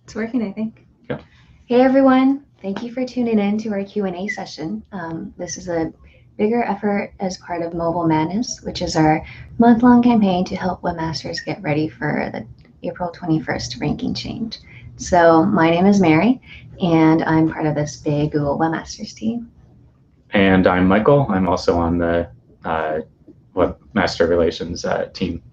It's working, I think. Yeah. Hey everyone, thank you for tuning in to our Q&A session. This is a bigger effort as part of Mobile Madness, which is our month-long campaign to help webmasters get ready for the April 21st ranking change. So my name is Mary, and I'm part of this big Google Webmasters team. And I'm Michael. I'm also on the Webmaster Relations team.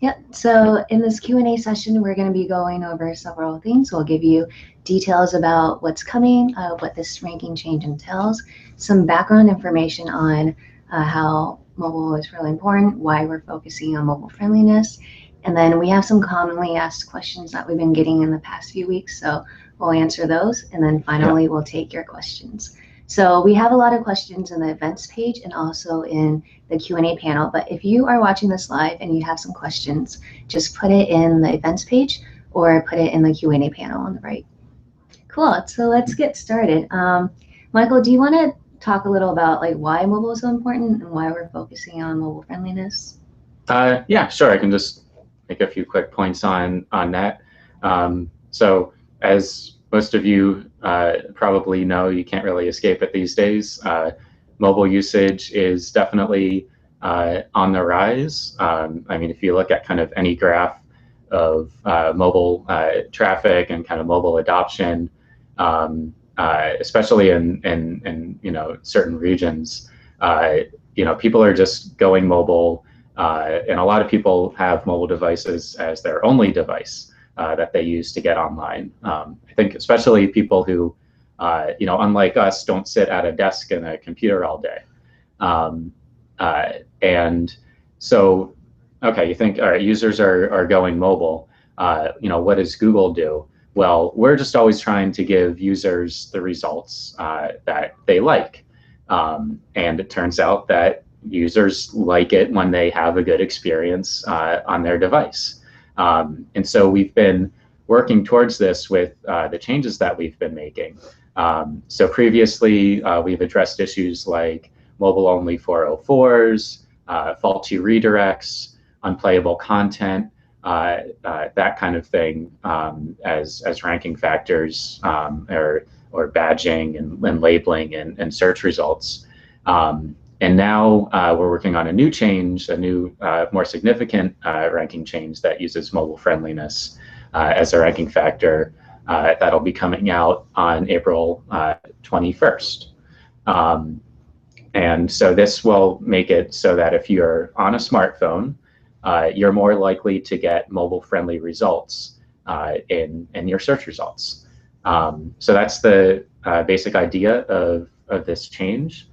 Yep, so in this Q&A session, we're going to be going over several things. We'll give you details about what's coming, what this ranking change entails, some background information on how mobile is really important, why we're focusing on mobile friendliness, and then we have some commonly asked questions that we've been getting in the past few weeks, so we'll answer those, and then finally we'll take your questions. So we have a lot of questions in the events page and also in the Q&A panel, but if you are watching this live and you have some questions, just put it in the events page or put it in the Q&A panel on the right. Cool, so let's get started. Michael, do you want to talk a little about why mobile is so important and why we're focusing on mobile friendliness? Yeah, sure. I can just make a few quick points on that. So as most of you probably know, you can't really escape it these days. Mobile usage is definitely on the rise. I mean, if you look at kind of any graph of mobile traffic and kind of mobile adoption, especially in certain regions, people are just going mobile, and a lot of people have mobile devices as their only device that they use to get online. I think especially people who, unlike us, don't sit at a desk and a computer all day. And so, okay, you think, all right, users are going mobile. What does Google do? Well, we're just always trying to give users the results that they like. And it turns out that users like it when they have a good experience on their device. And so we've been working towards this with the changes that we've been making. So previously, we've addressed issues like mobile-only 404s, faulty redirects, unplayable content, that kind of thing as ranking factors or badging and labeling and search results. And now we're working on a new change, a new, more significant ranking change that uses mobile friendliness as a ranking factor that'll be coming out on April 21st. And so this will make it so that if you're on a smartphone, you're more likely to get mobile-friendly results in your search results. So that's the basic idea of this change.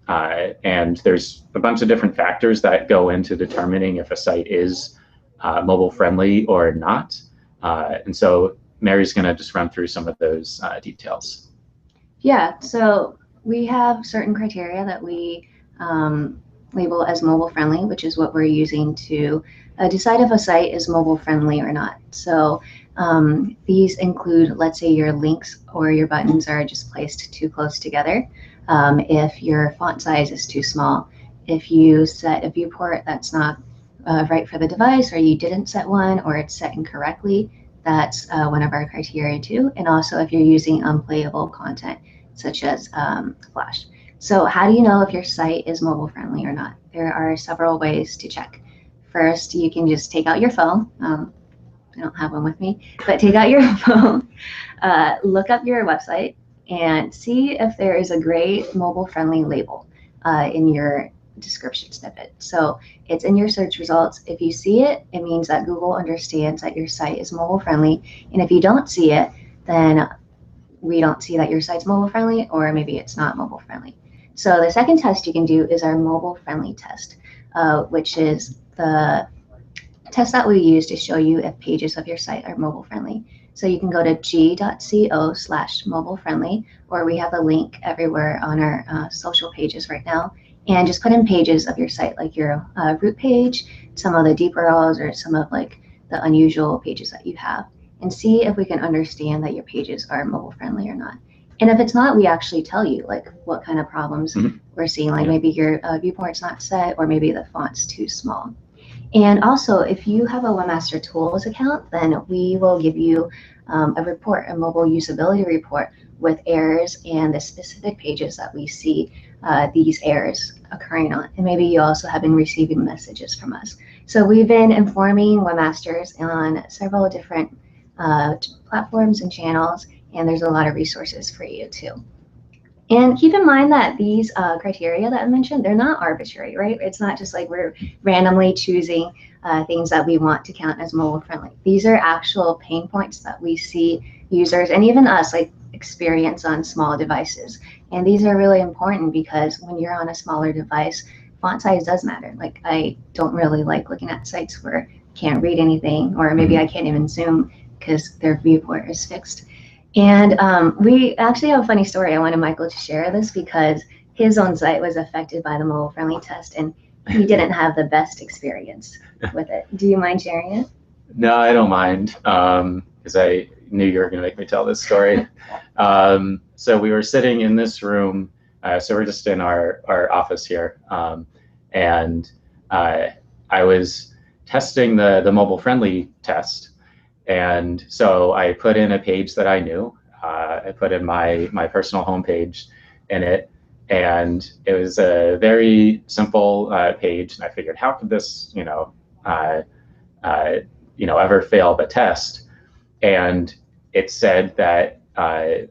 And there's a bunch of different factors that go into determining if a site is mobile friendly or not. And so Mary's going to just run through some of those details. Yeah, so we have certain criteria that we label as mobile friendly, which is what we're using to decide if a site is mobile friendly or not. So these include, let's say your links or your buttons are just placed too close together. If your font size is too small, if you set a viewport that's not right for the device, or you didn't set one, or it's set incorrectly, that's one of our criteria too. And also if you're using unplayable content, such as Flash. So how do you know if your site is mobile friendly or not? There are several ways to check. First, you can just take out your phone. I don't have one with me, but take out your phone, look up your website, and see if there is a gray mobile-friendly label in your description snippet. So it's in your search results. If you see it, it means that Google understands that your site is mobile-friendly. And if you don't see it, then we don't see that your site's mobile-friendly, or maybe it's not mobile-friendly. So the second test you can do is our mobile-friendly test, which is the test that we use to show you if pages of your site are mobile-friendly. So you can go to g.co/mobile-friendly, or we have a link everywhere on our social pages right now, and just put in pages of your site, like your root page, some of the deep URLs, or some of the unusual pages that you have, and see if we can understand that your pages are mobile-friendly or not. And if it's not, we actually tell you what kind of problems we're seeing, maybe your viewport's not set, or maybe the font's too small. And also, if you have a Webmaster Tools account, then we will give you a report, a mobile usability report with errors and the specific pages that we see these errors occurring on. And maybe you also have been receiving messages from us. So we've been informing webmasters on several different platforms and channels, and there's a lot of resources for you too. And keep in mind that these criteria that I mentioned, they're not arbitrary, right? It's not just like we're randomly choosing things that we want to count as mobile friendly. These are actual pain points that we see users and even us like experience on small devices. And these are really important because when you're on a smaller device, font size does matter. Like I don't really like looking at sites where I can't read anything, or maybe I can't even zoom because their viewport is fixed. And we actually have a funny story. I wanted Michael to share this because his own site was affected by the mobile friendly test and he didn't have the best experience with it. Do you mind sharing it? No, I don't mind, because I knew you were going to make me tell this story. So we were sitting in this room, so we're just in our office here, and I was testing the mobile friendly test. And so I put in a page that I knew. I put in my personal homepage in it, and it was a very simple page. And I figured, how could this, ever fail the test? And it said that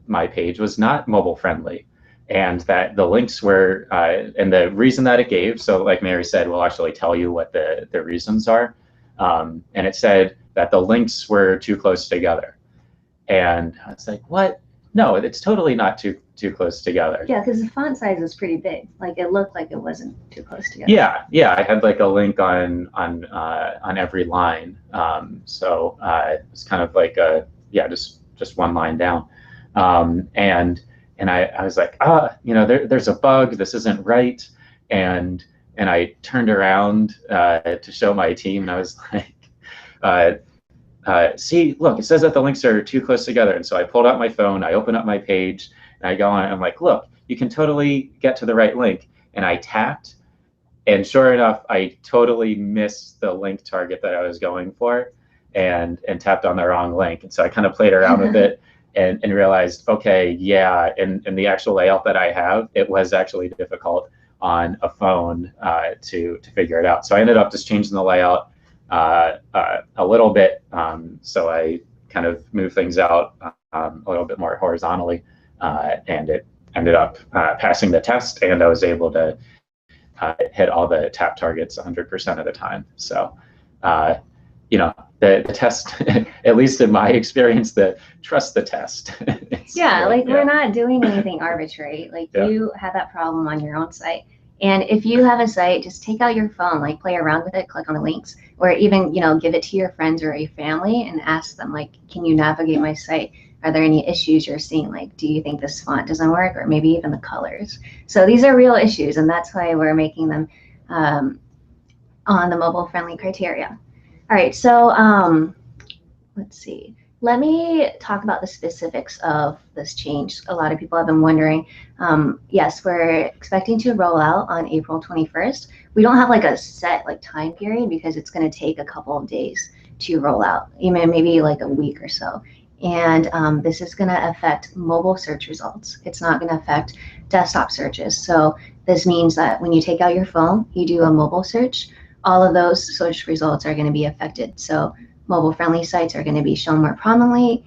my page was not mobile friendly, and that the links were, and the reason that it gave. So, like Mary said, we'll actually tell you what the reasons are. And it said that the links were too close together. And I was like, what? No, it's totally not too close together. Yeah, because the font size is pretty big. Like it looked like it wasn't too close together. Yeah. I had like a link on every line. So it's kind of like just one line down. And I was like, there's a bug. This isn't right. And I turned around to show my team, and I was like, see, look, it says that the links are too close together. And so I pulled out my phone, I opened up my page, and I go on, and I'm like, look, you can totally get to the right link. And I tapped, and sure enough, I totally missed the link target that I was going for, and tapped on the wrong link. And so I kind of played around with it and realized, okay, yeah, and the actual layout that I have, it was actually difficult on a phone to figure it out. So I ended up just changing the layout a little bit, so I kind of moved things out a little bit more horizontally, and it ended up passing the test, and I was able to hit all the tap targets 100% of the time. So, the test, at least in my experience, trust the test. We're not doing anything arbitrary. Like you had that problem on your own site. And if you have a site, just take out your phone, like play around with it, click on the links, or even, give it to your friends or your family and ask them, like, can you navigate my site? Are there any issues you're seeing? Like, do you think this font doesn't work? Or maybe even the colors. So these are real issues, and that's why we're making them on the mobile friendly criteria. All right, so let's see. Let me talk about the specifics of this change. A lot of people have been wondering. Yes, we're expecting to roll out on April 21st. We don't have like a set time period because it's going to take a couple of days to roll out, even maybe like a week or so. And this is going to affect mobile search results. It's not going to affect desktop searches. So this means that when you take out your phone, you do a mobile search, all of those search results are going to be affected. So mobile-friendly sites are going to be shown more prominently,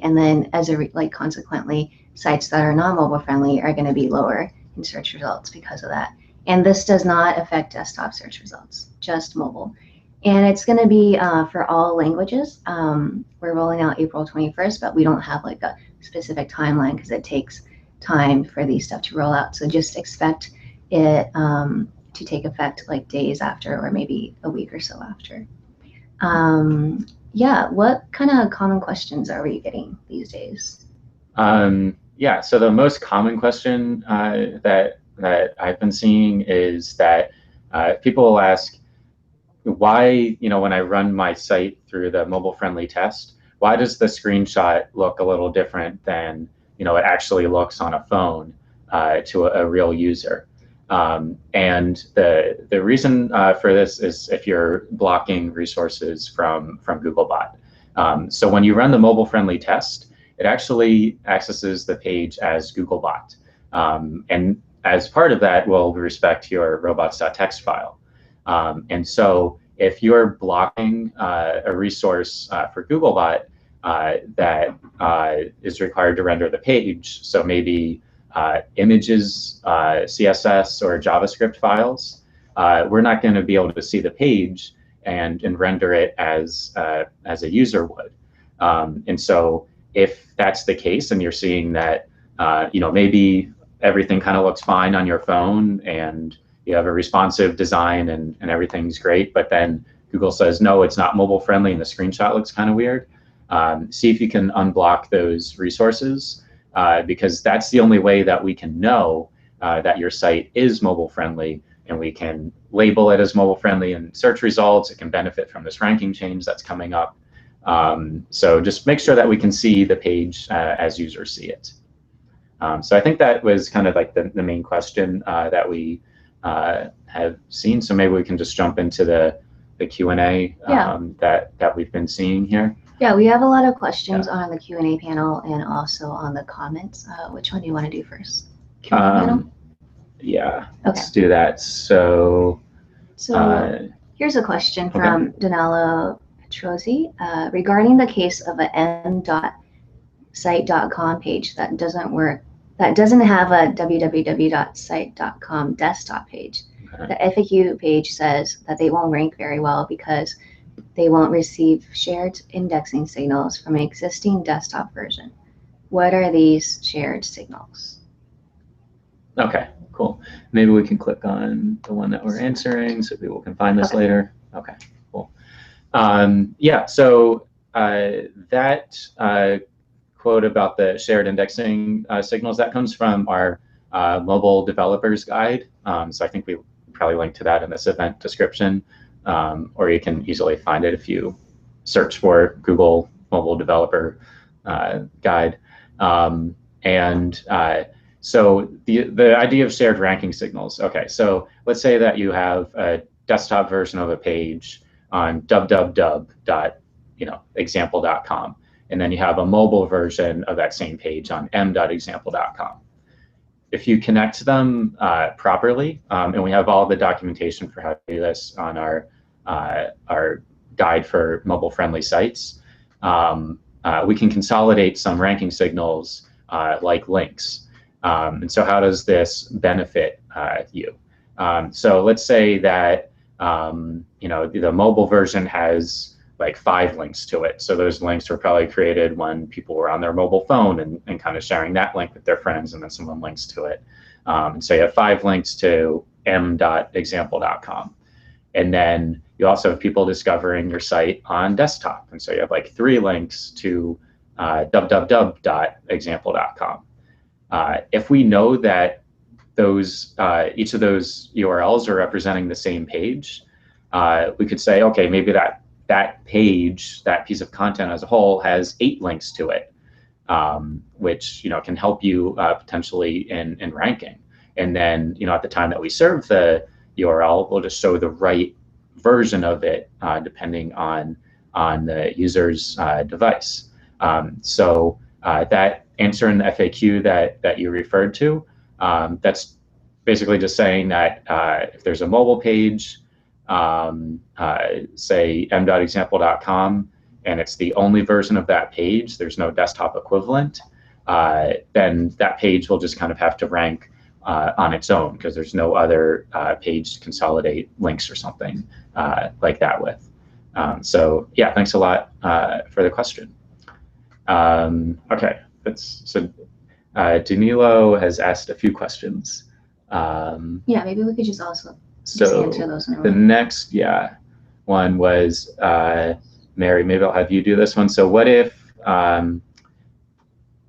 and then consequently, sites that are not mobile-friendly are going to be lower in search results because of that. And this does not affect desktop search results, just mobile. And it's going to be for all languages. We're rolling out April 21st, but we don't have like a specific timeline because it takes time for these stuff to roll out. So just expect it to take effect like days after, or maybe a week or so after. What kind of common questions are we getting these days? So the most common question that I've been seeing is that people will ask, why, when I run my site through the mobile friendly test, why does the screenshot look a little different than it actually looks on a phone to a real user? And the reason for this is if you're blocking resources from Googlebot. So when you run the mobile-friendly test, it actually accesses the page as Googlebot. And as part of that, will respect your robots.txt file. And so if you're blocking a resource for Googlebot that is required to render the page, so maybe images, CSS, or JavaScript files, we're not going to be able to see the page and render it as a user would. And so if that's the case, and you're seeing that, maybe everything kind of looks fine on your phone, and you have a responsive design, and everything's great, but then Google says, no, it's not mobile friendly, and the screenshot looks kind of weird, see if you can unblock those resources, because that's the only way that we can know that your site is mobile friendly, and we can label it as mobile friendly in search results. It can benefit from this ranking change that's coming up. So just make sure that we can see the page as users see it. So I think that was kind of like the main question that we have seen. So maybe we can just jump into the Q&A that we've been seeing here. Yeah, we have a lot of questions on the Q&A panel and also on the comments. Which one do you want to do first? Q&A panel? Yeah, let's do that. So here's a question from Danilo Petrosi regarding the case of an m.site.com page that doesn't work, that doesn't have a www.site.com desktop page. The FAQ page says that they won't rank very well because they won't receive shared indexing signals from an existing desktop version. What are these shared signals? Okay, cool. Maybe we can click on the one that we're answering so people can find this later. Okay, cool. Yeah, so that quote about the shared indexing signals, that comes from our mobile developers guide. So I think we probably link to that in this event description, or you can easily find it if you search for Google Mobile Developer Guide. So the idea of shared ranking signals. Okay, so let's say that you have a desktop version of a page on www.example.com, and then you have a mobile version of that same page on m.example.com. If you connect them properly, and we have all the documentation for how to do this on our guide for mobile-friendly sites, we can consolidate some ranking signals like links. And so how does this benefit you? So let's say that the mobile version has like 5 links to it. So those links were probably created when people were on their mobile phone and kind of sharing that link with their friends, and then someone links to it. And so you have 5 links to m.example.com. And then you also have people discovering your site on desktop. And so you have like 3 links to www.example.com. If we know that each of those URLs are representing the same page, we could say, okay, maybe that page, that piece of content as a whole, has 8 links to it, which can help you potentially in ranking. And then at the time that we serve the URL, we'll just show the right version of it depending on the user's device. So that answer in the FAQ that you referred to, that's basically just saying that if there's a mobile page, say m.example.com, and it's the only version of that page, there's no desktop equivalent, then that page will just kind of have to rank on its own because there's no other page to consolidate links or something like that with. So yeah, thanks a lot for the question. Okay, so Danilo has asked a few questions. Yeah, maybe we could just also answer those. The next one was, Mary, maybe I'll have you do this one. So what if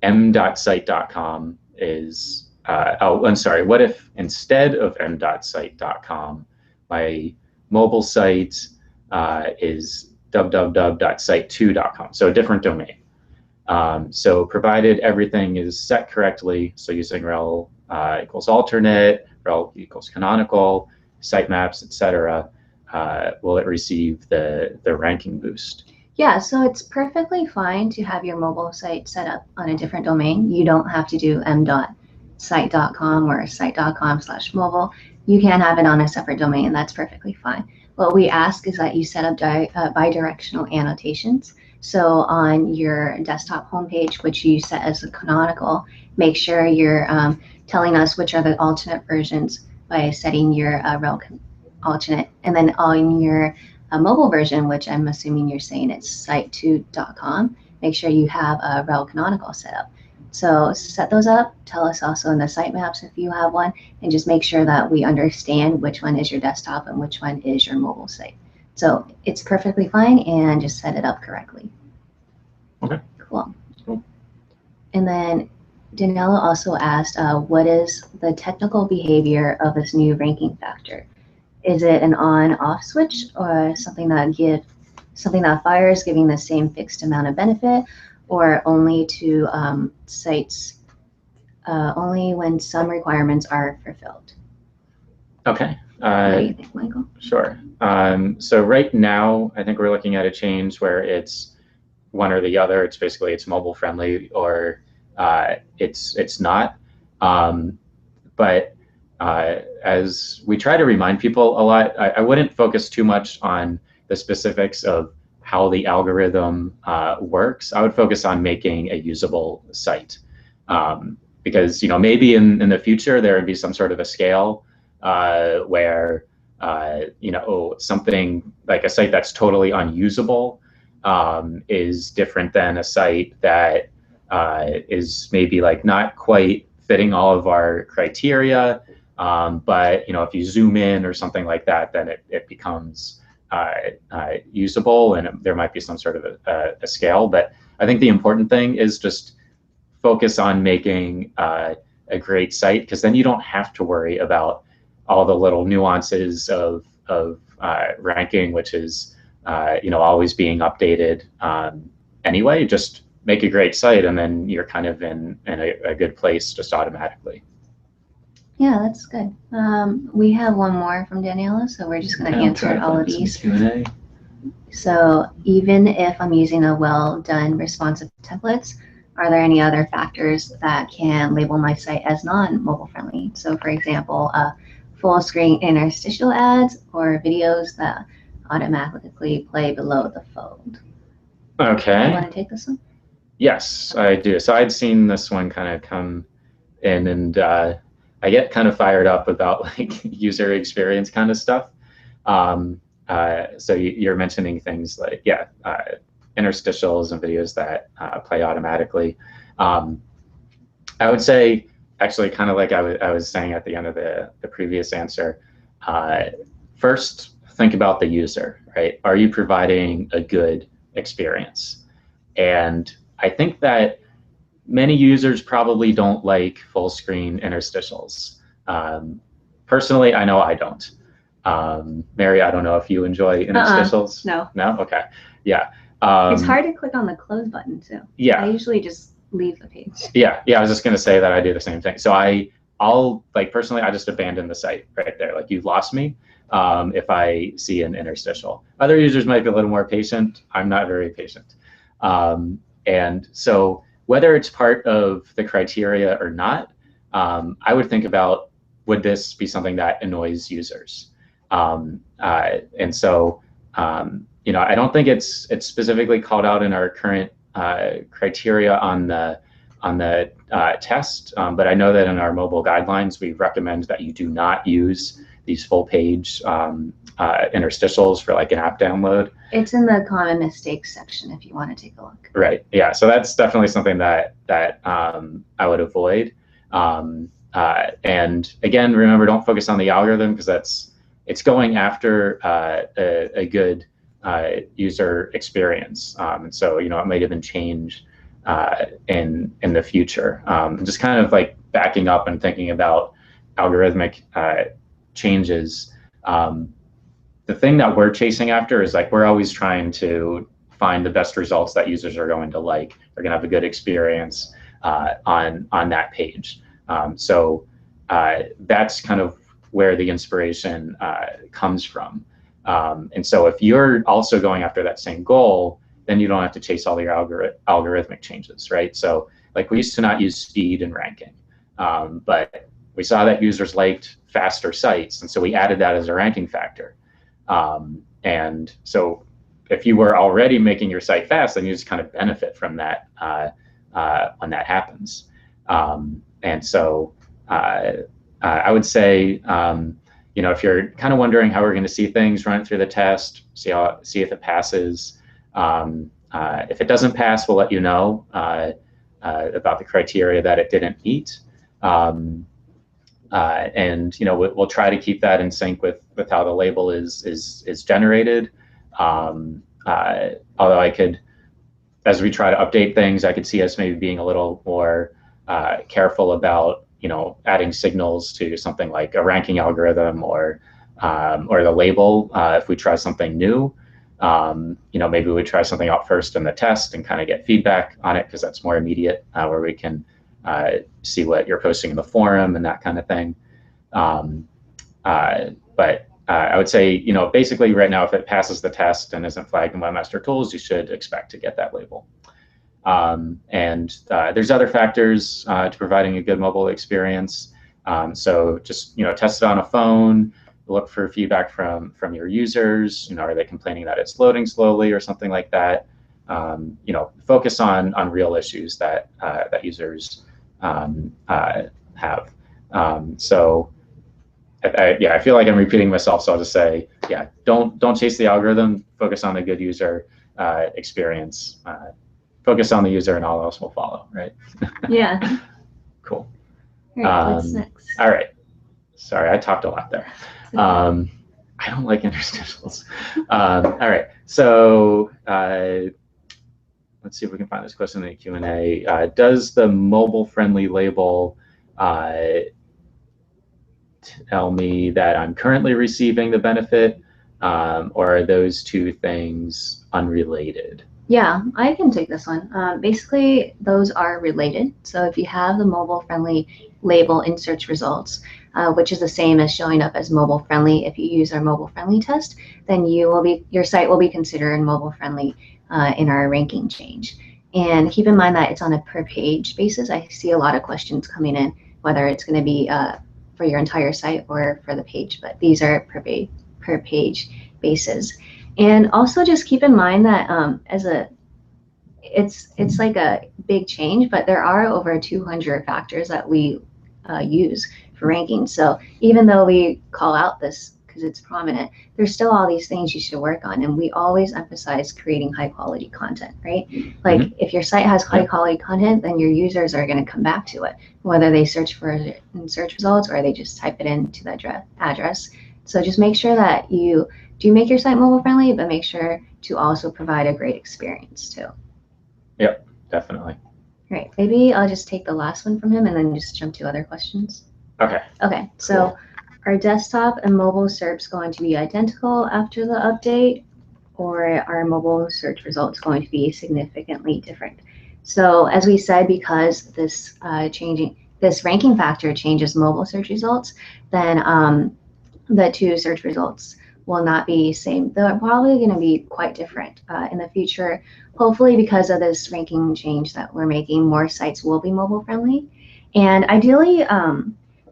m.site.com is, I'm sorry, what if instead of m.site.com, my mobile site is www.site2.com, so a different domain. So provided everything is set correctly, so using rel equals alternate, rel equals canonical, sitemaps, etc., will it receive the ranking boost? Yeah, so it's perfectly fine to have your mobile site set up on a different domain. You don't have to do m.site.com or site.com/mobile. You can have it on a separate domain. That's perfectly fine. What we ask is that you set up bidirectional annotations. So on your desktop homepage, which you set as a canonical, make sure you're telling us which are the alternate versions by setting your rel alternate, and then on your mobile version, which I'm assuming you're saying it's site2.com, make sure you have a rel canonical set up. So set those up, tell us also in the sitemaps if you have one, and just make sure that we understand which one is your desktop and which one is your mobile site. So it's perfectly fine, and just set it up correctly. Okay. Cool. And then Daniela also asked, what is the technical behavior of this new ranking factor? Is it an on-off switch, or something that fires, giving the same fixed amount of benefit, or only to sites only when some requirements are fulfilled? Okay. What do you think, Michael? Sure. So right now, I think we're looking at a change where it's one or the other. It's basically it's mobile friendly or it's not. But as we try to remind people a lot, I wouldn't focus too much on the specifics of how the algorithm works. I would focus on making a usable site, because maybe in the future there would be some sort of a scale where something like a site that's totally unusable is different than a site that is maybe like not quite fitting all of our criteria. But if you zoom in or something like that, then it becomes usable, and there might be some sort of a scale. But I think the important thing is just focus on making a great site, because then you don't have to worry about all the little nuances of ranking, which is always being updated anyway. Just make a great site, and then you're kind of in a good place just automatically. Yeah, that's good. We have one more from Daniela, so we're just going to answer all of these. Q&A. So even if I'm using a well-done responsive templates, are there any other factors that can label my site as non-mobile friendly? So for example, full screen interstitial ads or videos that automatically play below the fold. Okay. You want to take this one? Yes, I do. So I'd seen this one kind of come in, and I get kind of fired up about like user experience kind of stuff. So you're mentioning things like, interstitials and videos that play automatically. I would say, actually, kind of like I was saying at the end of the previous answer, first think about the user, right? Are you providing a good experience? And I think that many users probably don't like full screen interstitials. Personally, I know I don't. Mary, I don't know if you enjoy interstitials. No. No? Okay. Yeah. It's hard to click on the close button too. Yeah. I usually just leave the page. Yeah. I was just going to say that I do the same thing. So I'll like personally, I just abandon the site right there. Like, you've lost me if I see an interstitial. Other users might be a little more patient. I'm not very patient. And so whether it's part of the criteria or not, I would think about, would this be something that annoys users? And so, I don't think it's specifically called out in our current criteria on the test, but I know that in our mobile guidelines, we recommend that you do not use these full page interstitials for like an app download. It's in the common mistakes section if you want to take a look. Right. Yeah. So that's definitely something that I would avoid. And again, remember, don't focus on the algorithm, because it's going after a good user experience. And so it might even change in the future. Just kind of like backing up and thinking about algorithmic changes. The thing that we're chasing after is like, we're always trying to find the best results that users are going to like. They're going to have a good experience on that page. So that's kind of where the inspiration comes from. And so if you're also going after that same goal, then you don't have to chase all your algorithmic changes, right? So like we used to not use speed in ranking, but we saw that users liked faster sites, and so we added that as a ranking factor. And so if you were already making your site fast, then you just kind of benefit from that when that happens. And so I would say, if you're kind of wondering how we're going to see things, run it through the test, see if it passes. If it doesn't pass, we'll let you know about the criteria that it didn't meet. And we'll try to keep that in sync with how the label is generated. Although I could, as we try to update things, I could see us maybe being a little more careful about adding signals to something like a ranking algorithm or the label if we try something new. Maybe we try something out first in the test and kind of get feedback on it, because that's more immediate, where we can see what you're posting in the forum and that kind of thing. But I would say, basically right now, if it passes the test and isn't flagged in Webmaster Tools, you should expect to get that label. And there's other factors to providing a good mobile experience. So just test it on a phone, look for feedback from your users. Are they complaining that it's loading slowly or something like that? Focus on real issues that users have. So I feel like I'm repeating myself, so I'll just say, don't chase the algorithm. Focus on the good user experience. Focus on the user, and all else will follow, right? Yeah. Cool. All right, what's next? All right. Sorry, I talked a lot there. I don't like interstitials. All right. So let's see if we can find this question in the Q&A. Does the mobile-friendly label tell me that I'm currently receiving the benefit, or are those two things unrelated? Yeah, I can take this one. Basically, those are related. So if you have the mobile-friendly label in search results, which is the same as showing up as mobile-friendly, if you use our mobile-friendly test, then your site will be considered mobile-friendly in our ranking change. And keep in mind that it's on a per-page basis. I see a lot of questions coming in, whether it's going to be for your entire site or for the page, but these are per-page basis. And also just keep in mind that it's like a big change, but there are over 200 factors that we use for ranking. So even though we call out this because it's prominent, there's still all these things you should work on. And we always emphasize creating high quality content, right? Like if your site has high quality content, then your users are going to come back to it, whether they search for it in search results or they just type it into the address. So just make sure that you do make your site mobile friendly, but make sure to also provide a great experience too. Yep, definitely. Right, maybe I'll just take the last one from him and then just jump to other questions. Okay. Okay, so are desktop and mobile SERPs going to be identical after the update, or are mobile search results going to be significantly different? So as we said, because this ranking factor changes mobile search results, then the two search results will not be same. They're probably going to be quite different in the future. Hopefully, because of this ranking change that we're making, more sites will be mobile friendly. And ideally,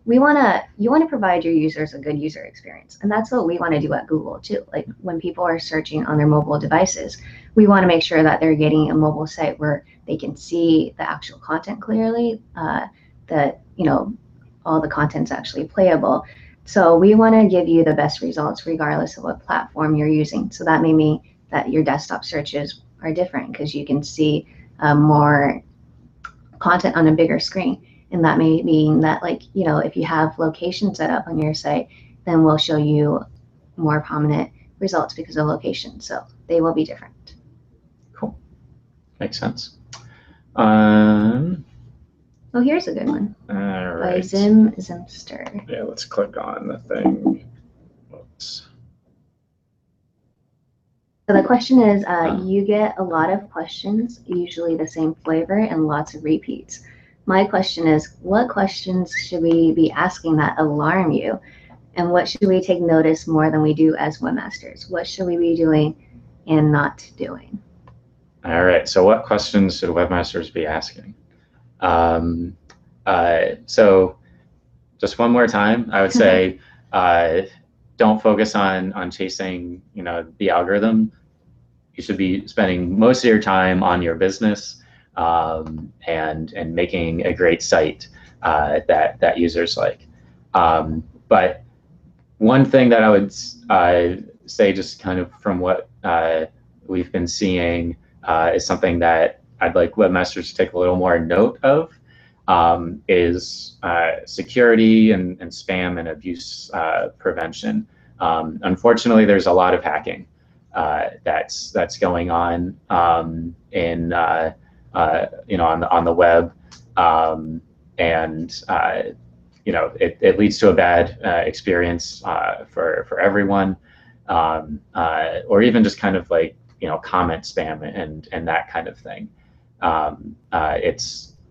you want to provide your users a good user experience. And that's what we want to do at Google too. Like when people are searching on their mobile devices, we want to make sure that they're getting a mobile site where they can see the actual content clearly, that all the content's actually playable. So we want to give you the best results regardless of what platform you're using. So that may mean that your desktop searches are different because you can see more content on a bigger screen. And that may mean that, if you have location set up on your site, then we'll show you more prominent results because of location. So they will be different. Cool. Makes sense. Oh, here's a good one. All right. By Zimster. Yeah, let's click on the thing. Oops. So the question is, you get a lot of questions, usually the same flavor and lots of repeats. my question is, what questions should we be asking that alarm you? And what should we take notice more than we do as webmasters? What should we be doing and not doing? All right, so what questions should webmasters be asking? So just one more time, I would say, don't focus on chasing, the algorithm. You should be spending most of your time on your business, and making a great site that users like. But one thing that I would say, just kind of from what we've been seeing, is something that I'd like webmasters to take a little more note of, is security and spam and abuse prevention. Unfortunately, there's a lot of hacking that's going on, in on the web, and it leads to a bad experience for everyone, or even just kind of like comment spam and that kind of thing.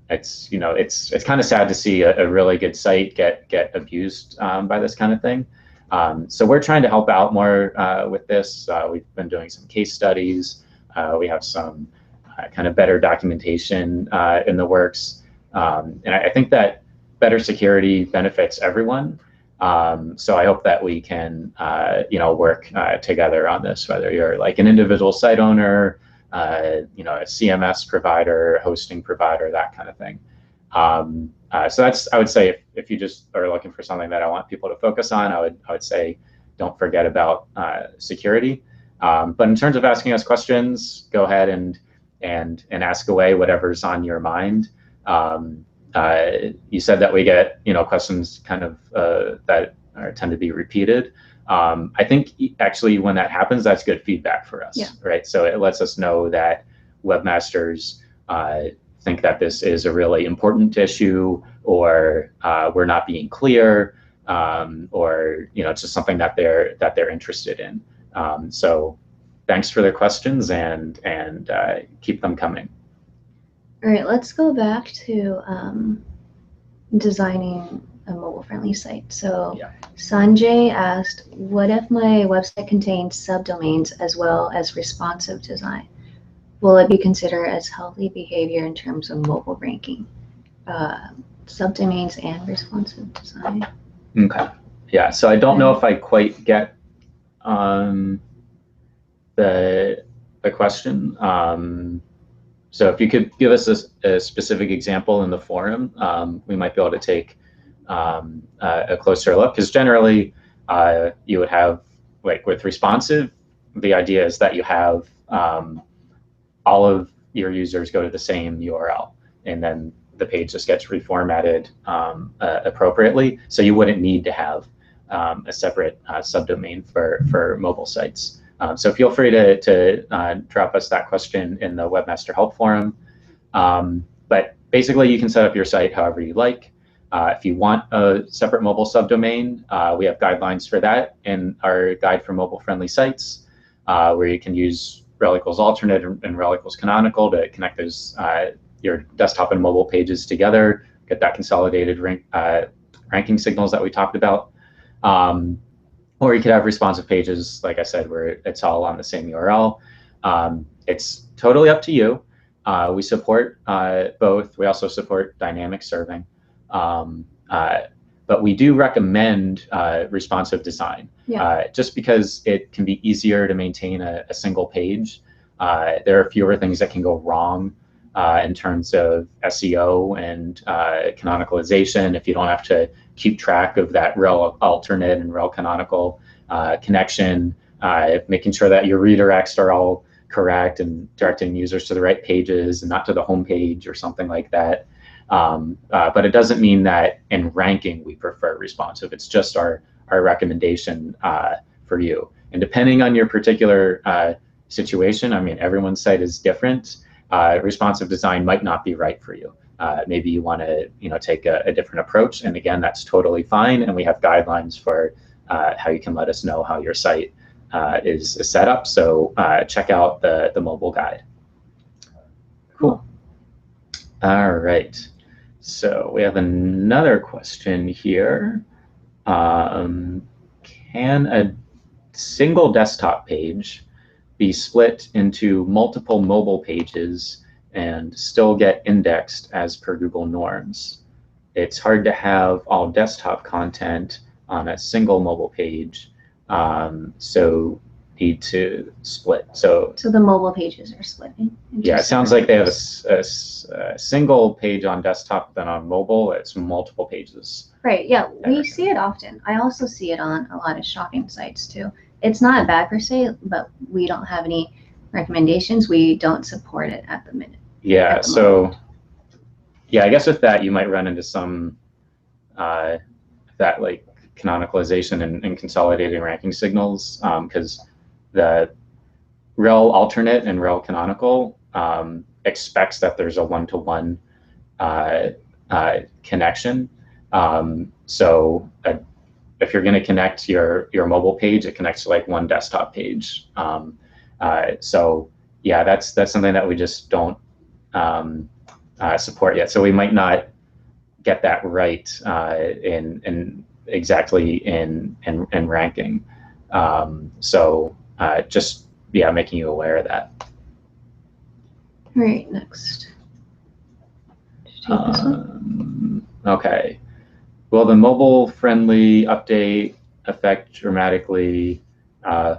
It's kind of sad to see a really good site get abused by this kind of thing. So we're trying to help out more with this. We've been doing some case studies. We have some kind of better documentation in the works, and I think that better security benefits everyone. So I hope that we can work together on this, whether you're like an individual site owner, a CMS provider, hosting provider, that kind of thing. So that's, I would say, if you just are looking for something that I want people to focus on, I would say don't forget about security. But in terms of asking us questions, go ahead and ask away whatever's on your mind. You said that we get questions kind of that tend to be repeated. I think actually when that happens, that's good feedback for us, right? So it lets us know that webmasters think that this is a really important issue, or we're not being clear, or it's just something that they're interested in. So thanks for the questions, and keep them coming. All right, let's go back to designing a mobile-friendly site. So Sanjay asked, what if my website contains subdomains as well as responsive design? Will it be considered as healthy behavior in terms of mobile ranking? Subdomains and responsive design. Okay. Yeah, so I don't know if I quite get the question. So if you could give us a specific example in the forum, we might be able to take a closer look, because generally you would have, like with responsive, the idea is that you have all of your users go to the same URL, and then the page just gets reformatted appropriately. So you wouldn't need to have a separate subdomain for mobile sites. So feel free to drop us that question in the Webmaster Help Forum. But basically, you can set up your site however you like. If you want a separate mobile subdomain, we have guidelines for that in our guide for mobile-friendly sites, where you can use rel equals alternate and rel equals canonical to connect those your desktop and mobile pages together, get that consolidated ranking signals that we talked about. Or you could have responsive pages, like I said, where it's all on the same URL. It's totally up to you. We support both. We also support dynamic serving. But we do recommend responsive design, just because it can be easier to maintain a single page. There are fewer things that can go wrong in terms of SEO and canonicalization, if you don't have to keep track of that rel alternate and rel canonical connection, making sure that your redirects are all correct and directing users to the right pages and not to the home page or something like that. But it doesn't mean that in ranking we prefer responsive. It's just our recommendation for you. And depending on your particular situation, I mean, everyone's site is different. Responsive design might not be right for you. Maybe you want to take a different approach, and again, that's totally fine. And we have guidelines for how you can let us know how your site is set up. So check out the mobile guide. Cool. All right. So we have another question here. Can a single desktop page be split into multiple mobile pages and still get indexed as per Google norms? It's hard to have all desktop content on a single mobile page, so need to split. So the mobile pages are splitting. Yeah, it sounds like they have a single page on desktop, then on mobile, it's multiple pages. Right, yeah, we see it often. I also see it on a lot of shopping sites too. It's not bad per se, but we don't have any recommendations. We don't support it at the minute. Yeah, so yeah, I guess with that you might run into some that like canonicalization and consolidating ranking signals, because the rel alternate and rel canonical expects that there's a one-to-one connection. So if you're going to connect your mobile page, it connects to like one desktop page. So yeah, that's something that we just don't support yet. So we might not get that right in exactly in ranking. So just making you aware of that. All right, next. Take this one. Okay. Will the mobile-friendly update affect dramatically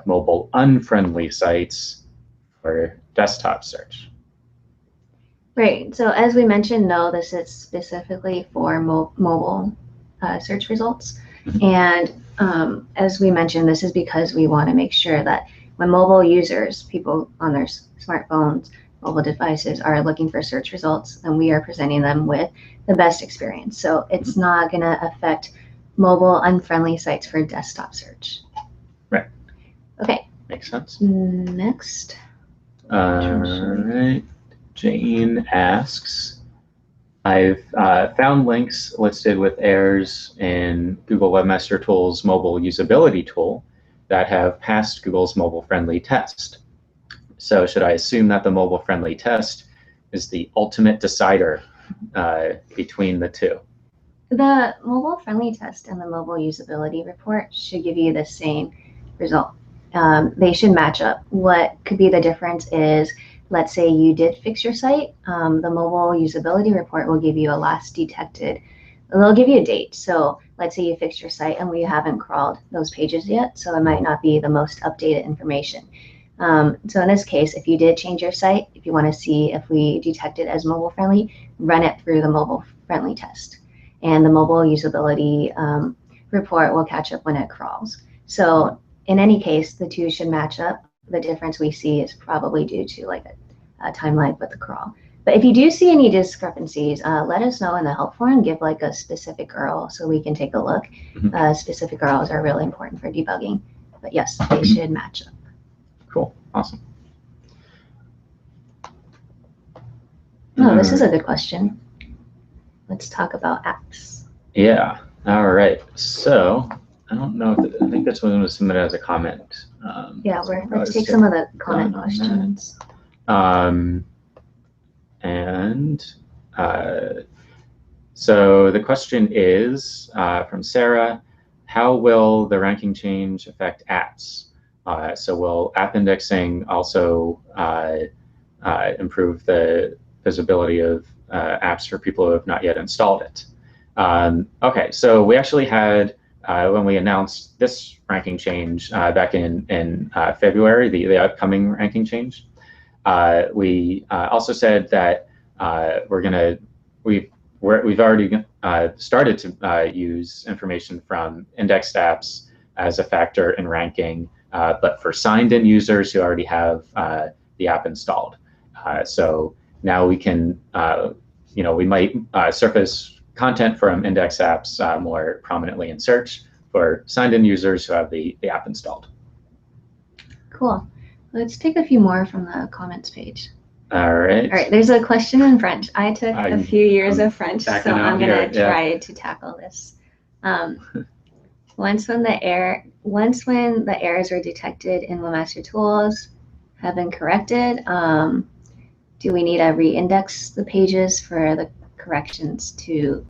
mobile unfriendly sites for desktop search? Right. So as we mentioned, no, this is specifically for mobile search results. And as we mentioned, this is because we want to make sure that when mobile users, people on their smartphones, mobile devices are looking for search results, and we are presenting them with the best experience. So it's not going to affect mobile unfriendly sites for desktop search. Right. Okay. Makes sense. Next. All right. Jane asks, I've found links listed with errors in Google Webmaster Tools mobile usability tool that have passed Google's mobile-friendly test. So should I assume that the mobile-friendly test is the ultimate decider between the two? The mobile-friendly test and the mobile usability report should give you the same result. They should match up. What could be the difference is, let's say you did fix your site, the mobile usability report will give you a last detected, they'll give you a date. So let's say you fixed your site and we haven't crawled those pages yet, so it might not be the most updated information. So in this case, if you did change your site, if you want to see if we detect it as mobile friendly, run it through the mobile friendly test. And the mobile usability report will catch up when it crawls. So in any case, the two should match up. The difference we see is probably due to like a timeline with the crawl. But if you do see any discrepancies, let us know in the help forum, give like a specific URL so we can take a look. Specific URLs are really important for debugging. But yes, they should match up. Cool. Awesome. Oh, this is a good question. Let's talk about apps. Yeah. All right. So I don't know if I think this one was submitted as a comment. Yeah, let's take some of the comment questions. So the question is from Sarah, how will the ranking change affect apps? So will app indexing also improve the visibility of apps for people who have not yet installed it? Okay, so we actually had, when we announced this ranking change back in February, the upcoming ranking change, we also said that we've already started to use information from indexed apps as a factor in ranking, but for signed-in users who already have the app installed. So now we can, we might surface content from index apps more prominently in search for signed-in users who have the app installed. Cool. Let's take a few more from the comments page. All right. All right, there's a question in French. I took a few years of French, so I'm going to try to tackle this. Once when the errors were detected in Webmaster Tools have been corrected, do we need to re-index the pages for corrections to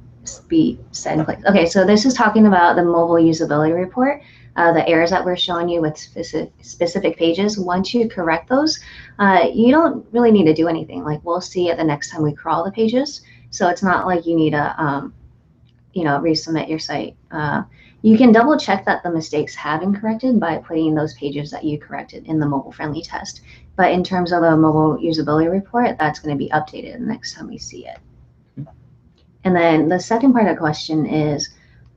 be set in place. Okay, so this is talking about the mobile usability report. The errors that we're showing you with specific pages. Once you correct those, you don't really need to do anything. Like, we'll see it the next time we crawl the pages. So it's not like you need to, resubmit your site. You can double check that the mistakes have been corrected by putting those pages that you corrected in the mobile friendly test. But in terms of the mobile usability report, that's going to be updated the next time we see it. And then the second part of the question is,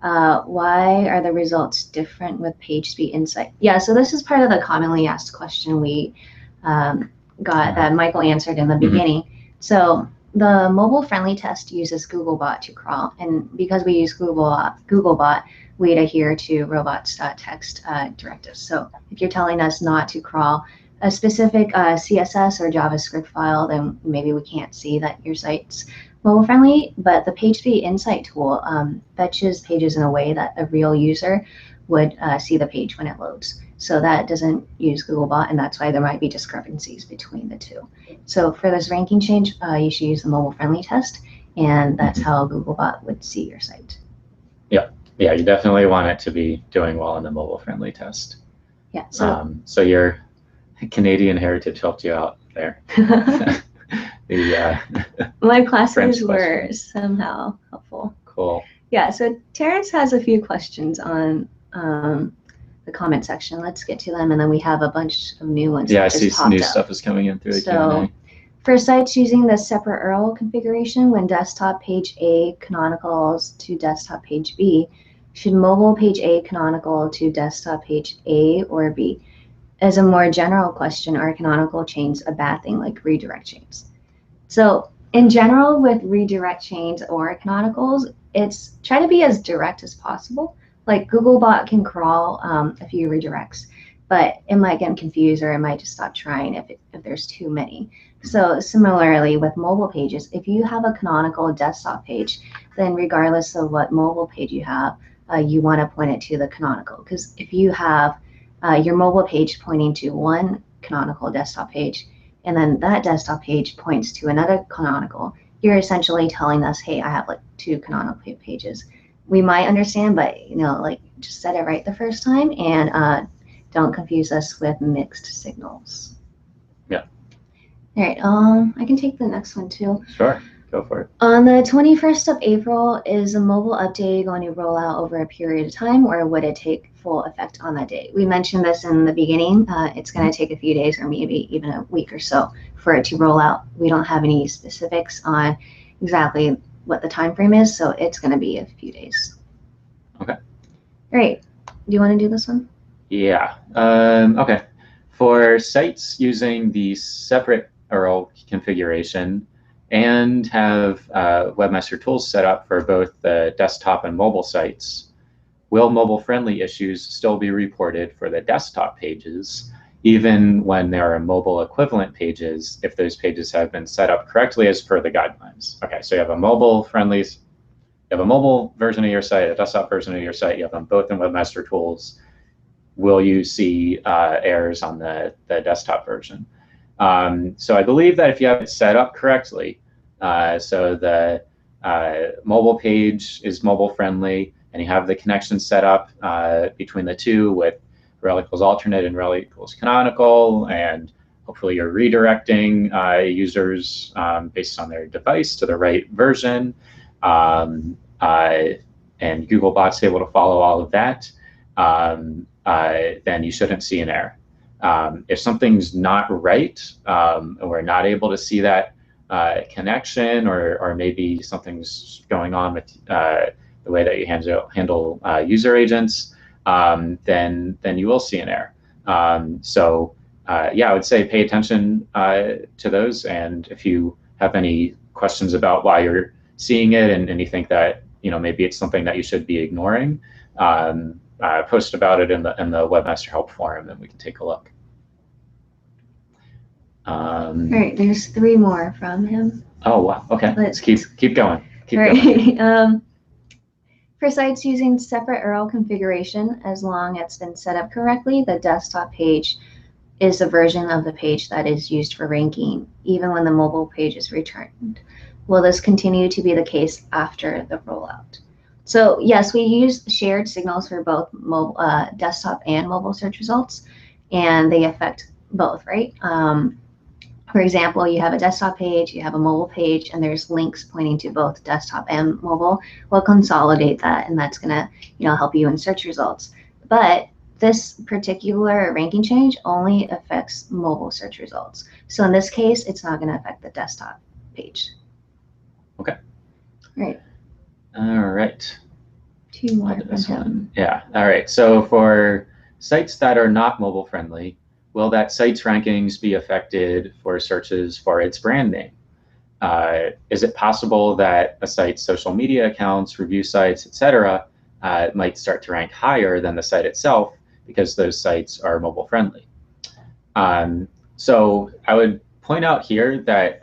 why are the results different with page speed insight? Yeah, so this is part of the commonly asked question we got that Michael answered in the beginning. So the mobile friendly test uses Googlebot to crawl, and because we use Googlebot, we adhere to robots.txt directives. So if you're telling us not to crawl a specific CSS or JavaScript file, then maybe we can't see that your site's mobile friendly. But the PageSpeed Insight tool fetches pages in a way that a real user would see the page when it loads. So that doesn't use Googlebot, and that's why there might be discrepancies between the two. So for this ranking change, you should use the mobile friendly test, and that's how Googlebot would see your site. Yeah, you definitely want it to be doing well in the mobile friendly test. Yeah. So your Canadian heritage helped you out there. My classes were somehow helpful. Cool. Yeah, so Terrence has a few questions on the comment section. Let's get to them, and then we have a bunch of new ones. Yeah, I see some new stuff is coming in through the Q&A. For sites using the separate URL configuration, when desktop page A canonicals to desktop page B, should mobile page A canonical to desktop page A or B? As a more general question, are canonical chains a bad thing, like redirect chains? So in general, with redirect chains or canonicals, it's try to be as direct as possible. Like Googlebot can crawl a few redirects, but it might get confused or it might just stop trying if there's too many. So similarly with mobile pages, if you have a canonical desktop page, then regardless of what mobile page you have, you want to point it to the canonical. Because if you have your mobile page pointing to one canonical desktop page, and then that desktop page points to another canonical, you're essentially telling us, hey, I have like two canonical pages. We might understand, but just set it right the first time, and don't confuse us with mixed signals. Yeah. All right. I can take the next one too. Sure. Go for it. On the 21st of April, is a mobile update going to roll out over a period of time, or would it take full effect on that day? We mentioned this in the beginning. It's going to take a few days or maybe even a week or so for it to roll out. We don't have any specifics on exactly what the time frame is, so it's going to be a few days. Okay. All right. Do you want to do this one? Yeah. Okay. For sites using the separate URL configuration and have Webmaster Tools set up for both the desktop and mobile sites, will mobile-friendly issues still be reported for the desktop pages, even when there are mobile equivalent pages, if those pages have been set up correctly as per the guidelines? Okay, so you have a mobile-friendly, you have a mobile version of your site, a desktop version of your site, you have them both in Webmaster Tools. Will you see errors on the desktop version? So I believe that if you have it set up correctly, so the mobile page is mobile friendly, and you have the connection set up between the two with rel equals alternate and rel equals canonical, and hopefully you're redirecting users based on their device to the right version, and Googlebot's able to follow all of that, then you shouldn't see an error. If something's not right, and we're not able to see that connection, or maybe something's going on with the way that you handle user agents, then you will see an error. Yeah, I would say pay attention to those, and if you have any questions about why you're seeing it and you think that maybe it's something that you should be ignoring, post about it in the Webmaster Help forum, and we can take a look. All right, there's 3 more from him. Oh wow! Okay, let's keep going. Keep going. For sites using separate URL configuration, as long as it's been set up correctly, the desktop page is the version of the page that is used for ranking, even when the mobile page is returned. will this continue to be the case after the rollout? So yes, we use shared signals for both mobile, desktop and mobile search results, and they affect both, right? For example, you have a desktop page, you have a mobile page, and there's links pointing to both desktop and mobile. We'll consolidate that, and that's gonna, help you in search results. But this particular ranking change only affects mobile search results. So in this case, it's not gonna affect the desktop page. Okay. Right. All right. 2 more I'll do from this him. one. Yeah. All right. So for sites that are not mobile friendly, will that site's rankings be affected for searches for its brand name? Is it possible that a site's social media accounts, review sites, etc., might start to rank higher than the site itself because those sites are mobile friendly? So I would point out here that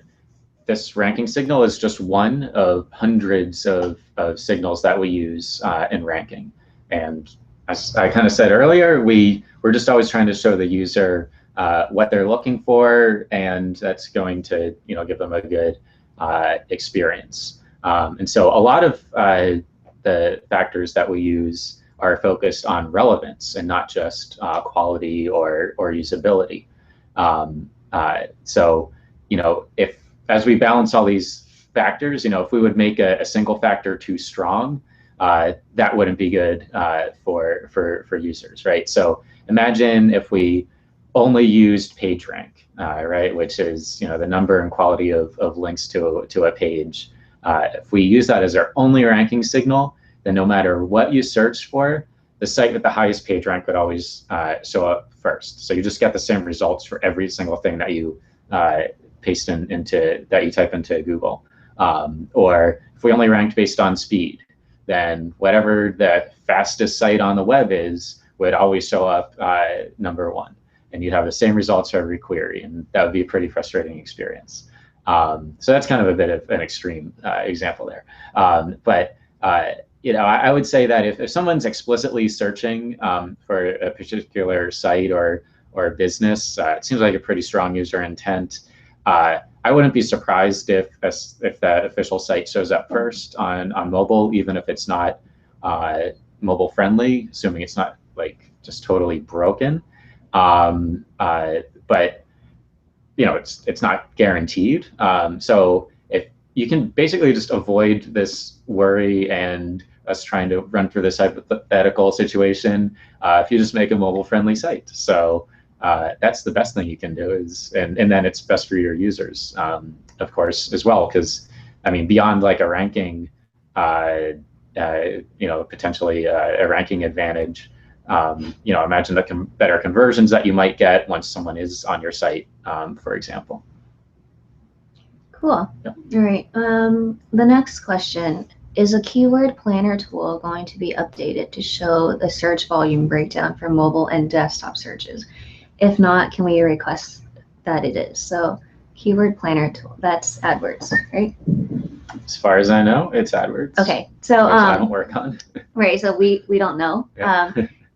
this ranking signal is just one of hundreds of signals that we use in ranking. And as I kind of said earlier, we're just always trying to show the user what they're looking for, and that's going to give them a good experience. And so a lot of the factors that we use are focused on relevance and not just quality or usability. So if as we balance all these factors, if we would make a single factor too strong, that wouldn't be good for users, right? So imagine if we only used PageRank, right, which is the number and quality of links to a page. If we use that as our only ranking signal, then no matter what you search for, the site with the highest PageRank would always show up first. So you just get the same results for every single thing that you paste that you type into Google. Or if we only ranked based on speed, then whatever the fastest site on the web is would always show up number 1, and you'd have the same results for every query, and that would be a pretty frustrating experience. So that's kind of a bit of an extreme example there. But I would say that if someone's explicitly searching for a particular site or business, it seems like a pretty strong user intent. I wouldn't be surprised if that official site shows up first on mobile, even if it's not mobile friendly, assuming it's not like just totally broken. But it's not guaranteed. So if you can basically just avoid this worry and us trying to run through this hypothetical situation if you just make a mobile friendly site. So that's the best thing you can do and then it's best for your users, of course, as well, because I mean, beyond like a ranking, potentially a ranking advantage, imagine the better conversions that you might get once someone is on your site, for example. Cool. Yep. All right. The next question, is a keyword planner tool going to be updated to show the search volume breakdown for mobile and desktop searches? If not, can we request that it is? So keyword planner tool, that's AdWords, right? As far as I know, it's AdWords. Okay, so which I don't work on. Right, so we don't know. Yeah.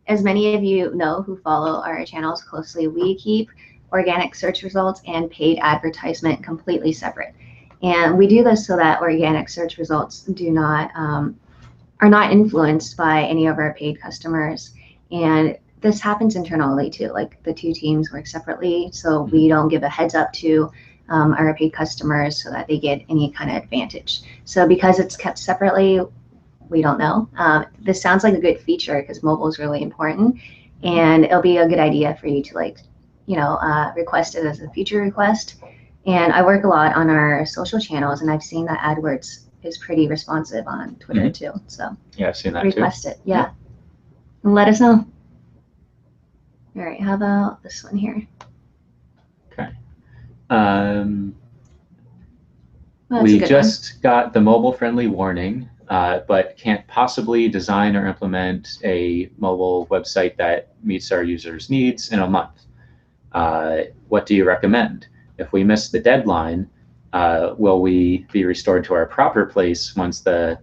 As many of you know who follow our channels closely, we keep organic search results and paid advertisement completely separate. And we do this so that organic search results are not influenced by any of our paid customers. And this happens internally too, like the two teams work separately, so we don't give a heads up to our paid customers so that they get any kind of advantage. So because it's kept separately, we don't know. This sounds like a good feature because mobile is really important, and it'll be a good idea for you to request it as a feature request. And I work a lot on our social channels, and I've seen that AdWords is pretty responsive on Twitter too. So yeah, I've seen that request too. it, yeah. And let us know. All right, how about this one here? Okay. Well, we just got the mobile-friendly warning, but can't possibly design or implement a mobile website that meets our users' needs in a month. What do you recommend? If we miss the deadline, will we be restored to our proper place once the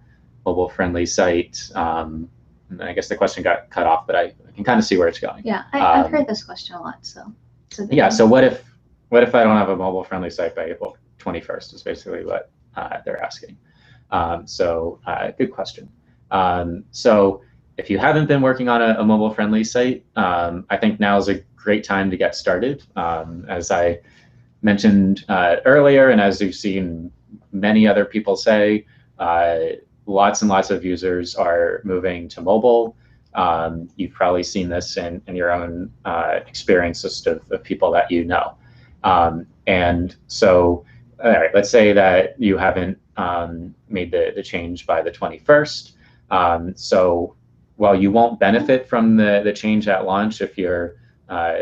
mobile-friendly site? I guess the question got cut off, but I can kind of see where it's going. Yeah, I've heard this question a lot. So yeah, so what if I don't have a mobile-friendly site by April 21st? Is basically what they're asking. So good question. So if you haven't been working on a mobile-friendly site, I think now is a great time to get started. As I mentioned earlier, and as you've seen many other people say, lots and lots of users are moving to mobile. You've probably seen this in your own experience just of people that you know. And so, all right, let's say that you haven't made the change by the 21st. So while you won't benefit from the change at launch if your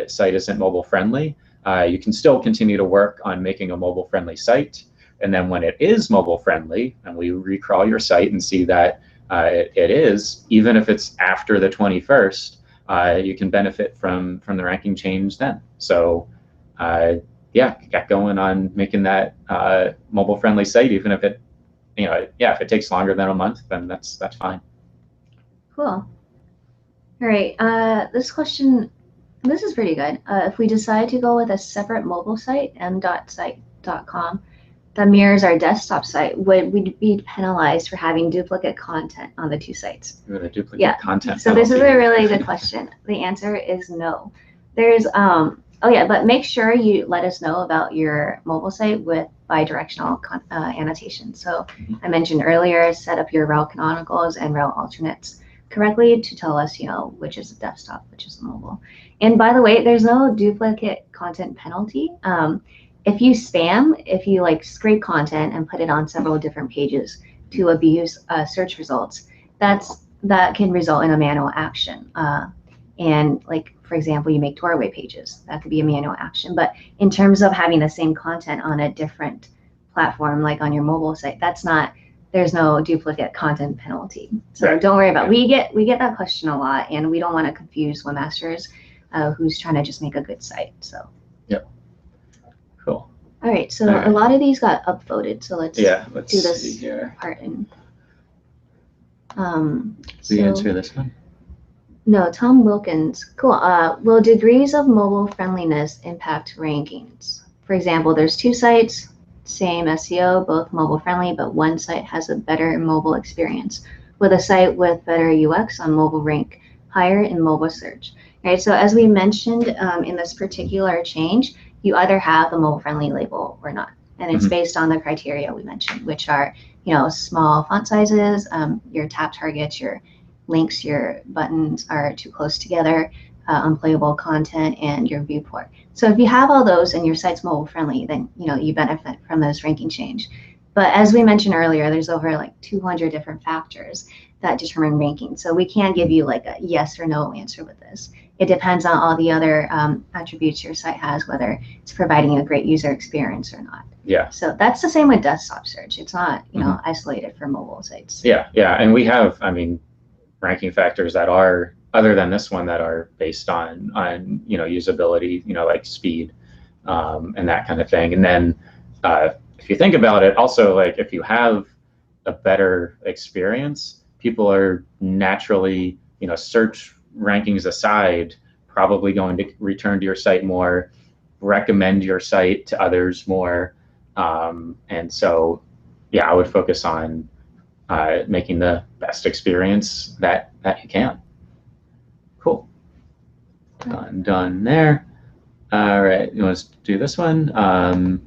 site isn't mobile friendly, you can still continue to work on making a mobile friendly site. And then when it is mobile friendly and we recrawl your site and see that it is, even if it's after the 21st, you can benefit from the ranking change then. So yeah, get going on making that mobile friendly site, even if it, if it takes longer than a month, then that's fine. Cool. All right, this question, this is pretty good. If we decide to go with a separate mobile site, m.site.com, that mirrors our desktop site, would we be penalized for having duplicate content on the two sites? Duplicate content. So this is a really good question. The answer is no. There's oh yeah, but make sure you let us know about your mobile site with bidirectional annotation. So I mentioned earlier, set up your rel canonicals and rel alternates correctly to tell us, which is a desktop, which is a mobile. And by the way, there's no duplicate content penalty. If you spam, if you scrape content and put it on several different pages to abuse search results, that can result in a manual action. And for example, you make doorway pages, that could be a manual action. But in terms of having the same content on a different platform, like on your mobile site, there's no duplicate content penalty. So right. Don't worry about it. We get that question a lot, and we don't want to confuse webmasters who's trying to just make a good site. So. Yep. Cool. All right, so a lot of these got upvoted, so let's do this part. And we answer this one? No, Tom Wilkins. Cool. Will degrees of mobile friendliness impact rankings? For example, there's two sites, same SEO, both mobile friendly, but one site has a better mobile experience. With a site with better UX on mobile rank higher in mobile search. All right, so as we mentioned in this particular change, you either have a mobile friendly label or not. And it's based on the criteria we mentioned, which are, small font sizes, your tab targets, your links, your buttons are too close together, unplayable content, and your viewport. So if you have all those and your site's mobile friendly, then, you benefit from this ranking change. But as we mentioned earlier, there's over 200 different factors that determine ranking. So we can't give you a yes or no answer with this. It depends on all the other attributes your site has, whether it's providing a great user experience or not. Yeah. So that's the same with desktop search. It's not, isolated for mobile sites. Yeah, yeah. And we have, ranking factors that are, other than this one, that are based on usability, like speed and that kind of thing. And then if you think about it, also, if you have a better experience, people are naturally, search rankings aside, probably going to return to your site more, recommend your site to others more. And so, yeah, I would focus on making the best experience that you can. Cool. Done there. All right, you want to do this one?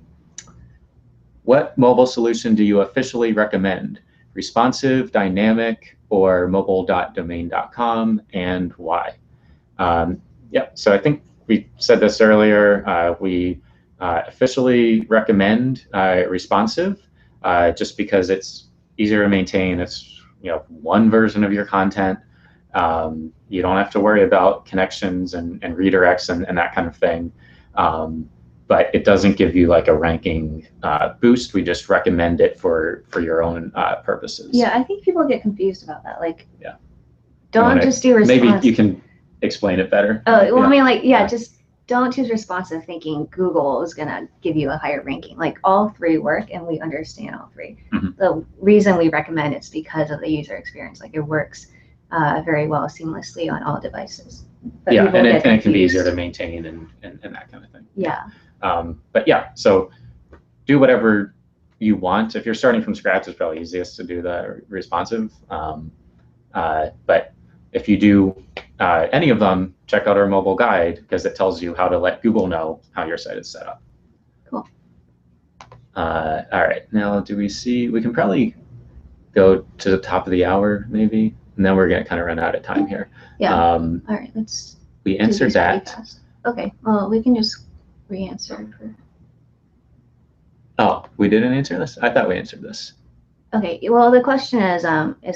What mobile solution do you officially recommend? Responsive, dynamic, or mobile.domain.com, and why? Yep, so I think we said this earlier. We officially recommend responsive just because it's easier to maintain. It's one version of your content. You don't have to worry about connections and redirects and that kind of thing. But it doesn't give you a ranking boost. We just recommend it for your own purposes. Yeah, I think people get confused about that. Don't just do responsive. Maybe you can explain it better. Oh, well, just don't choose responsive thinking Google is gonna give you a higher ranking. All three work, and we understand all three. The reason we recommend it's because of the user experience. It works very well seamlessly on all devices. But yeah, and it can be easier to maintain and that kind of thing. Yeah. But yeah, so do whatever you want. If you're starting from scratch, it's probably easiest to do the responsive. But if you do any of them, check out our mobile guide because it tells you how to let Google know how your site is set up. Cool. All right, now do we see, we can probably go to the top of the hour maybe, and then we're gonna kind of run out of time here. Yeah. All right, let's we answered that. Okay, well, we can just re-answer. Oh, we didn't answer this? I thought we answered this. Okay, well, the question is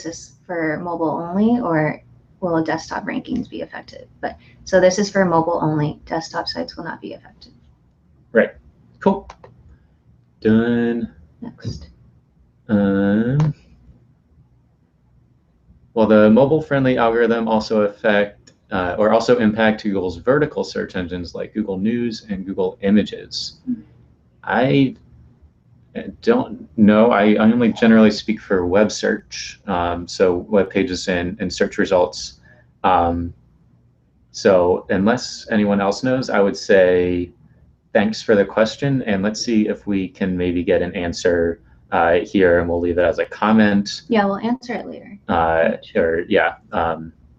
this for mobile only or will desktop rankings be affected? But so this is for mobile only. Desktop sites will not be affected. Right. Cool. Done. Next. Will the mobile-friendly algorithm also also impact Google's vertical search engines like Google News and Google Images? I don't know. I only generally speak for web search, so web pages and search results. So unless anyone else knows, I would say thanks for the question, and let's see if we can maybe get an answer here, and we'll leave it as a comment. Yeah, we'll answer it later.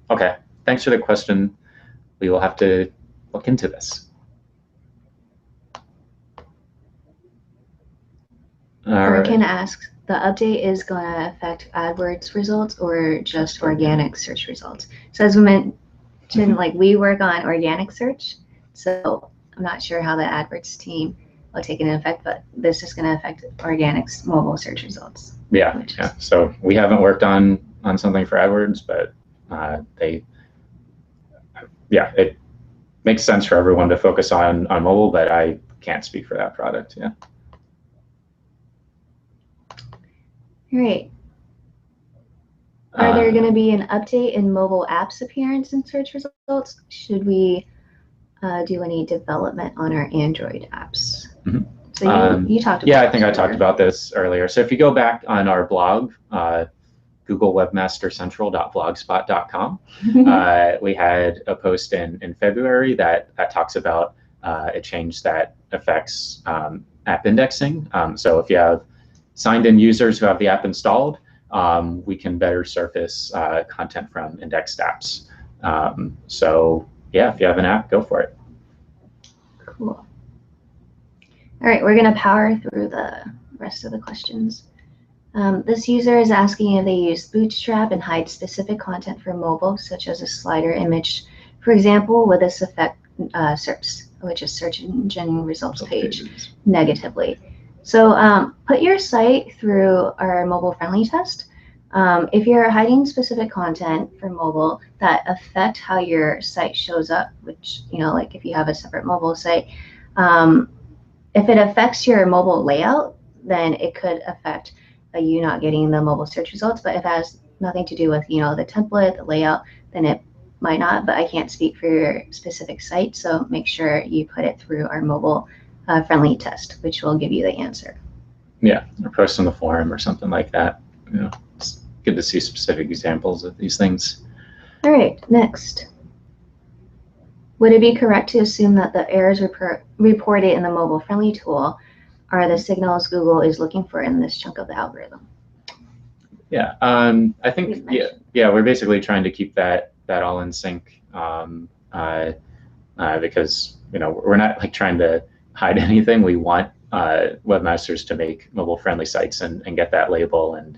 Okay, thanks for the question. We will have to look into this. Ken asks, the update is going to affect AdWords results or just organic search results? So as we mentioned, like we work on organic search, so I'm not sure how the AdWords team will take it in effect, but this is going to affect organic's mobile search results. Yeah. So we haven't worked on something for AdWords, but it makes sense for everyone to focus on mobile, but I can't speak for that product. Yeah. Great. Are there going to be an update in mobile apps appearance in search results? Should we do any development on our Android apps? Mm-hmm. So you talked about I think I talked about this earlier. So if you go back on our blog, googlewebmastercentral.blogspot.com, we had a post in February that talks about a change that affects app indexing. So if you have signed in users who have the app installed, we can better surface content from indexed apps. So yeah, if you have an app, go for it. Cool. All right, we're going to power through the rest of the questions. This user is asking if they use Bootstrap and hide specific content for mobile, such as a slider image. For example, would this affect SERPs, which is search engine results page, negatively? So put your site through our mobile-friendly test. If you're hiding specific content for mobile that affect how your site shows up, which, like if you have a separate mobile site, if it affects your mobile layout, then it could affect you not getting the mobile search results. But if it has nothing to do with, the template, the layout, then it might not. But I can't speak for your specific site, so make sure you put it through our mobile friendly test, which will give you the answer. Yeah, or post on the forum or something like that. It's good to see specific examples of these things. All right, next. Would it be correct to assume that the errors reported in the mobile friendly tool are the signals Google is looking for in this chunk of the algorithm? Yeah, I think we're basically trying to keep that all in sync because we're not trying to hide anything. We want webmasters to make mobile friendly sites and get that label and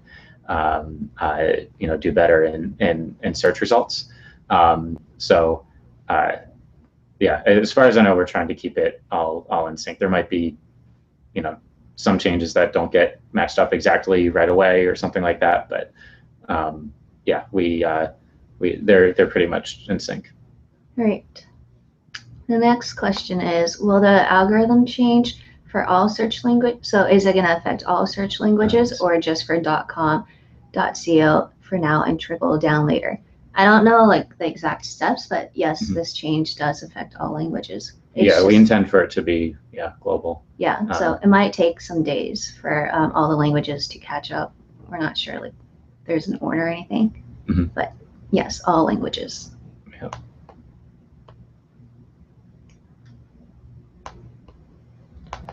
do better in search results. As far as I know, we're trying to keep it all in sync. There might be some changes that don't get matched up exactly right away or something like that, but they're pretty much in sync. Right. The next question is, will the algorithm change for all search language? So is it going to affect all search languages or just for .com, .co for now and trickle down later? I don't know the exact steps, but yes, this change does affect all languages. We intend for it to be global. Yeah, so it might take some days for all the languages to catch up. We're not sure there's an order or anything, but yes, all languages. Yeah.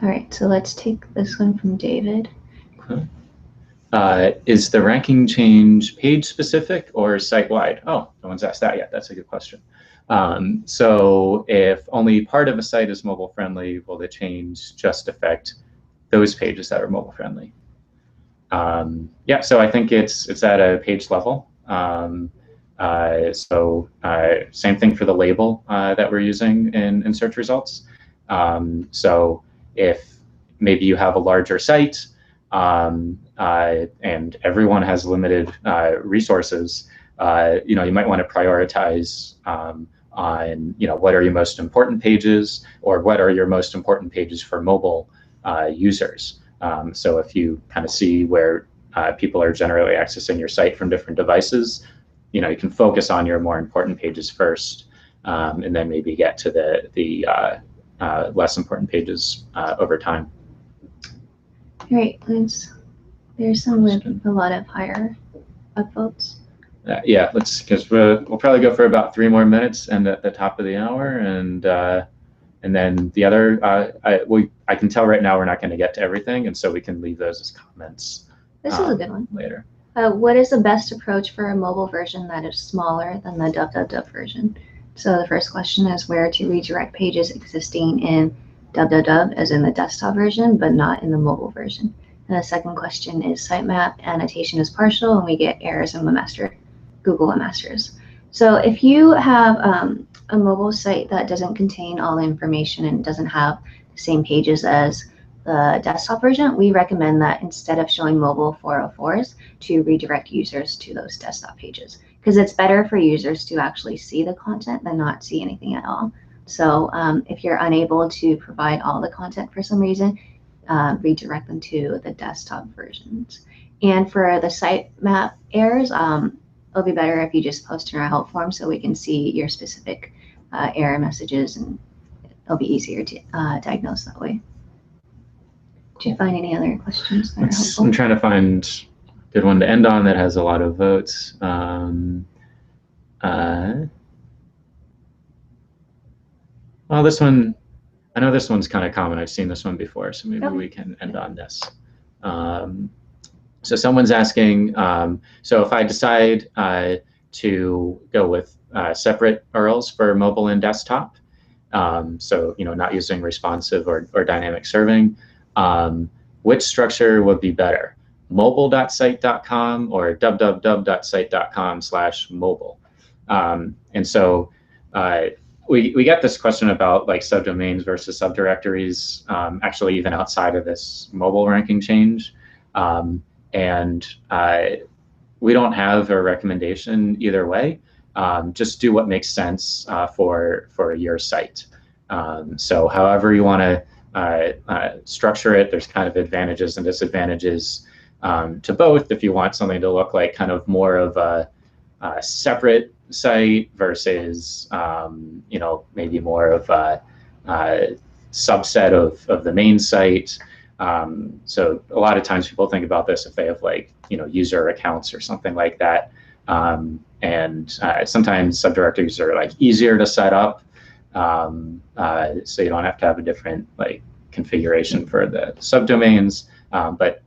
All right, so let's take this one from David. Is the ranking change page specific or site wide? Oh, no one's asked that yet. That's a good question. So if only part of a site is mobile friendly, will the change just affect those pages that are mobile friendly? Yeah, so I think it's at a page level. Same thing for the label that we're using in search results. So if maybe you have a larger site and everyone has limited resources, you might want to prioritize on what are your most important pages, or what are your most important pages for mobile users. So if you kind of see where people are generally accessing your site from different devices, you can focus on your more important pages first, and then maybe get to the less important pages over time. Great. There's some with a lot of higher upvotes. Yeah, because we'll probably go for about 3 more minutes and at the top of the hour, and then the other, I can tell right now we're not going to get to everything, and so we can leave those as comments. This is a good one. Later. What is the best approach for a mobile version that is smaller than the www version? So the first question is where to redirect pages existing in www, as in the desktop version, but not in the mobile version. And the second question is sitemap annotation is partial, and we get errors in Google Webmasters. So if you have a mobile site that doesn't contain all the information and doesn't have the same pages as the desktop version, we recommend that instead of showing mobile 404s, to redirect users to those desktop pages, because it's better for users to actually see the content than not see anything at all. So if you're unable to provide all the content for some reason, redirect them to the desktop versions. And for the sitemap errors, it'll be better if you just post in our help form so we can see your specific error messages, and it'll be easier to diagnose that way. Did you find any other questions that are helpful? I'm trying to find a good one to end on that has a lot of votes. Well, this one, I know this one's kind of common. I've seen this one before, so maybe we can end on this. So someone's asking, so if I decide to go with separate URLs for mobile and desktop, so not using responsive or dynamic serving, which structure would be better, mobile.site.com or www.site.com/mobile? And so we get this question about like subdomains versus subdirectories, actually even outside of this mobile ranking change. And we don't have a recommendation either way. Just do what makes sense for your site. So however you want to structure it, there's kind of advantages and disadvantages to both. If you want something to look like kind of more of a separate site versus maybe more of a subset of the main site. So a lot of times people think about this if they have like user accounts or something like that, and sometimes subdirectories are like easier to set up, so you don't have to have a different like configuration for the subdomains, but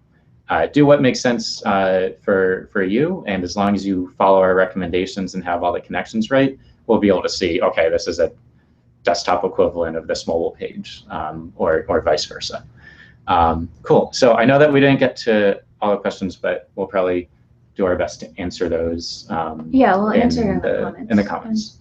do what makes sense for you, and as long as you follow our recommendations and have all the connections right, we'll be able to see, okay, this is a desktop equivalent of this mobile page, or vice versa. Cool. So I know that we didn't get to all the questions, but we'll probably do our best to answer those. Yeah, we'll answer in the comments.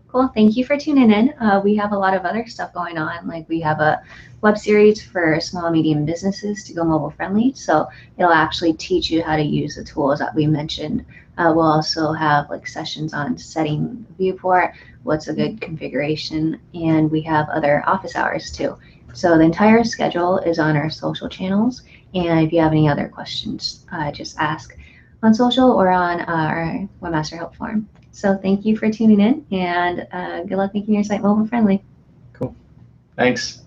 Cool. Thank you for tuning in. We have a lot of other stuff going on. Like we have a web series for small and medium businesses to go mobile friendly. So it'll actually teach you how to use the tools that we mentioned. We'll also have like sessions on setting the viewport, what's a good configuration, and we have other office hours too. So the entire schedule is on our social channels. And if you have any other questions, just ask on social or on our Webmaster Help Forum. So thank you for tuning in, and good luck making your site mobile friendly. Cool. Thanks.